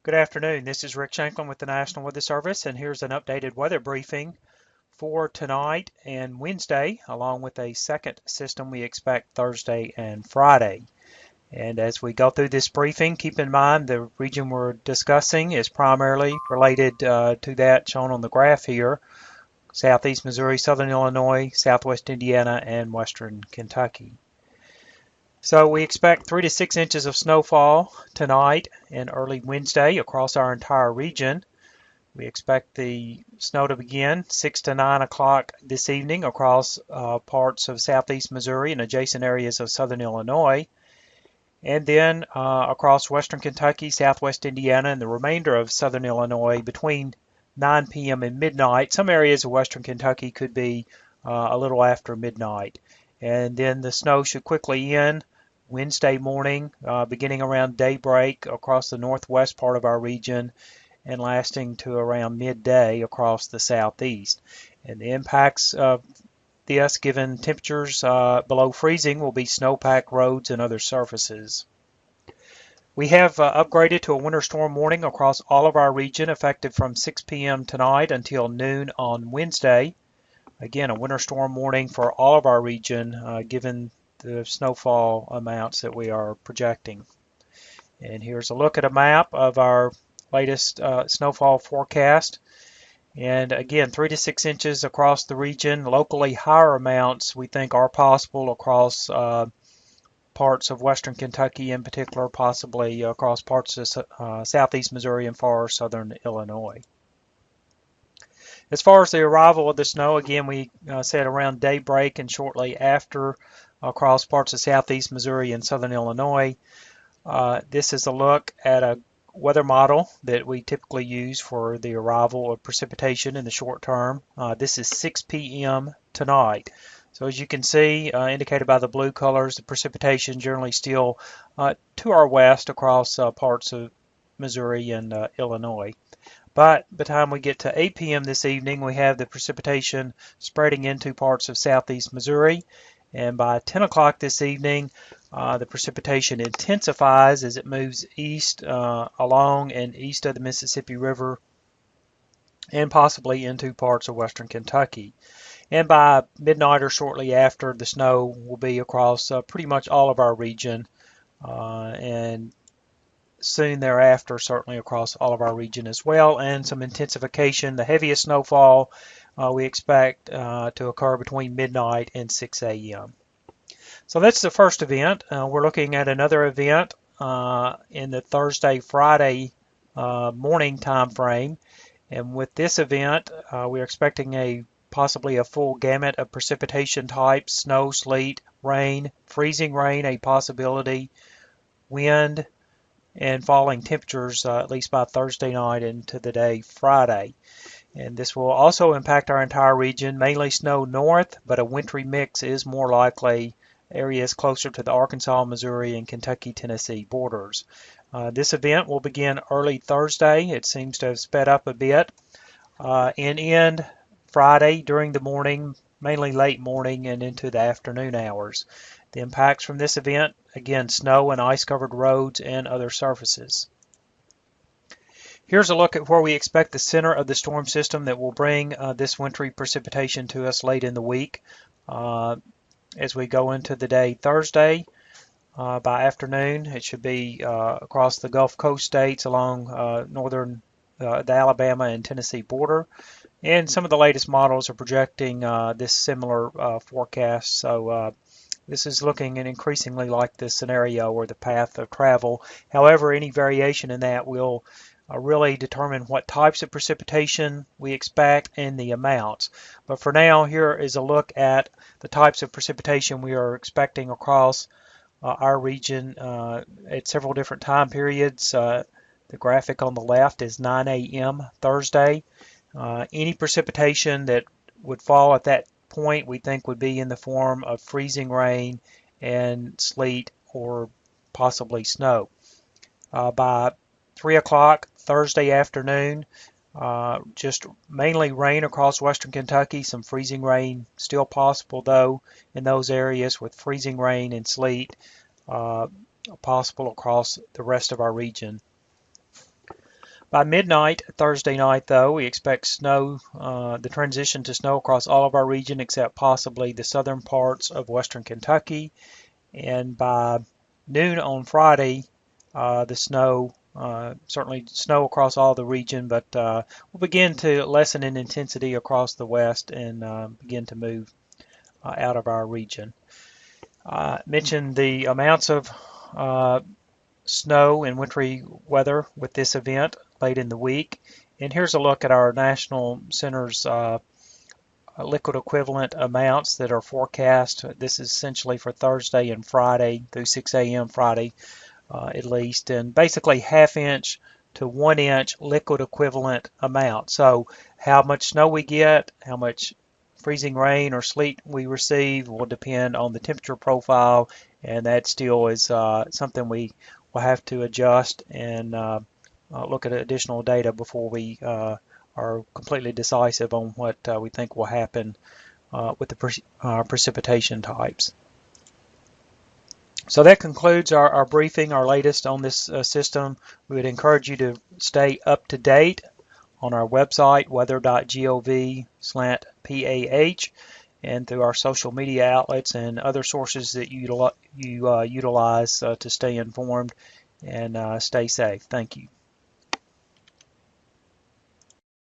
Good afternoon. This is Rick Shanklin with the National Weather Service, and here's an updated weather briefing for tonight and Wednesday, along with a second system we expect Thursday and Friday. And as we go through this briefing, keep in mind the region we're discussing is primarily related to that shown on the graph here: southeast Missouri, southern Illinois, southwest Indiana, and western Kentucky. So we expect 3 to 6 inches of snowfall tonight and early Wednesday across our entire region. We expect the snow to begin 6 to 9 o'clock this evening across parts of southeast Missouri and adjacent areas of southern Illinois, and then across western Kentucky, southwest Indiana, and the remainder of southern Illinois between 9 p.m. and midnight. Some areas of western Kentucky could be a little after midnight. And then the snow should quickly end Wednesday morning, beginning around daybreak across the northwest part of our region and lasting to around midday across the southeast. And the impacts of this, given temperatures below freezing, will be snowpacked roads and other surfaces. We have upgraded to a winter storm warning across all of our region, effective from 6 p.m. tonight until noon on Wednesday. Again, a winter storm warning for all of our region, given the snowfall amounts that we are projecting. And here's a look at a map of our latest snowfall forecast. And again, 3 to 6 inches across the region. Locally higher amounts we think are possible across parts of western Kentucky in particular, possibly across parts of southeast Missouri and far southern Illinois. As far as the arrival of the snow, again, we said around daybreak and shortly after across parts of southeast Missouri and southern Illinois. This is a look at a weather model that we typically use for the arrival of precipitation in the short term. This is 6 p.m. tonight. So as you can see, indicated by the blue colors, the precipitation generally still to our west across parts of Missouri and Illinois. But by the time we get to 8 p.m. this evening, we have the precipitation spreading into parts of southeast Missouri. And by 10 o'clock this evening, the precipitation intensifies as it moves east along and east of the Mississippi River and possibly into parts of western Kentucky. And by midnight or shortly after, the snow will be across pretty much all of our region, and soon thereafter certainly across all of our region as well, and some intensification. The heaviest snowfall we expect to occur between midnight and 6 a.m. So that's the first event. We're looking at another event in the Thursday-Friday morning time frame. And with this event, we're expecting possibly a full gamut of precipitation types: snow, sleet, rain, freezing rain, a possibility, wind, and falling temperatures at least by Thursday night into the day Friday. And this will also impact our entire region, mainly snow north, but a wintry mix is more likely areas closer to the Arkansas, Missouri, and Kentucky-Tennessee borders. This event will begin early Thursday. It seems to have sped up a bit, and end Friday during the morning, mainly late morning and into the afternoon hours. The impacts from this event, again, snow and ice-covered roads and other surfaces. Here's a look at where we expect the center of the storm system that will bring this wintry precipitation to us late in the week. As we go into the day Thursday, by afternoon, it should be across the Gulf Coast states along northern the Alabama and Tennessee border. And some of the latest models are projecting this similar forecast. So this is looking increasingly like the scenario or the path of travel. However, any variation in that will really determine what types of precipitation we expect and the amounts. But for now, here is a look at the types of precipitation we are expecting across our region at several different time periods. The graphic on the left is 9 a.m. Thursday. Any precipitation that would fall at that point we think would be in the form of freezing rain and sleet or possibly snow. By 3 o'clock Thursday afternoon, just mainly rain across western Kentucky, some freezing rain still possible though in those areas, with freezing rain and sleet possible across the rest of our region. By midnight Thursday night, though, we expect snow, the transition to snow across all of our region except possibly the southern parts of western Kentucky. And by noon on Friday, the snow, certainly snow across all the region, but will begin to lessen in intensity across the west and begin to move out of our region. I mentioned the amounts of snow and wintry weather with this event late in the week. And here's a look at our National Center's liquid equivalent amounts that are forecast. This is essentially for Thursday and Friday through 6 a.m. Friday at least, and basically half-inch to 1-inch liquid equivalent amount. So how much snow we get, how much freezing rain or sleet we receive will depend on the temperature profile, and that still is something we will have to adjust and look at additional data before we are completely decisive on what we think will happen with the precipitation types. So that concludes our briefing, our latest on this system. We would encourage you to stay up to date on our website, weather.gov/PAH, and through our social media outlets and other sources that you utilize to stay informed and stay safe. Thank you.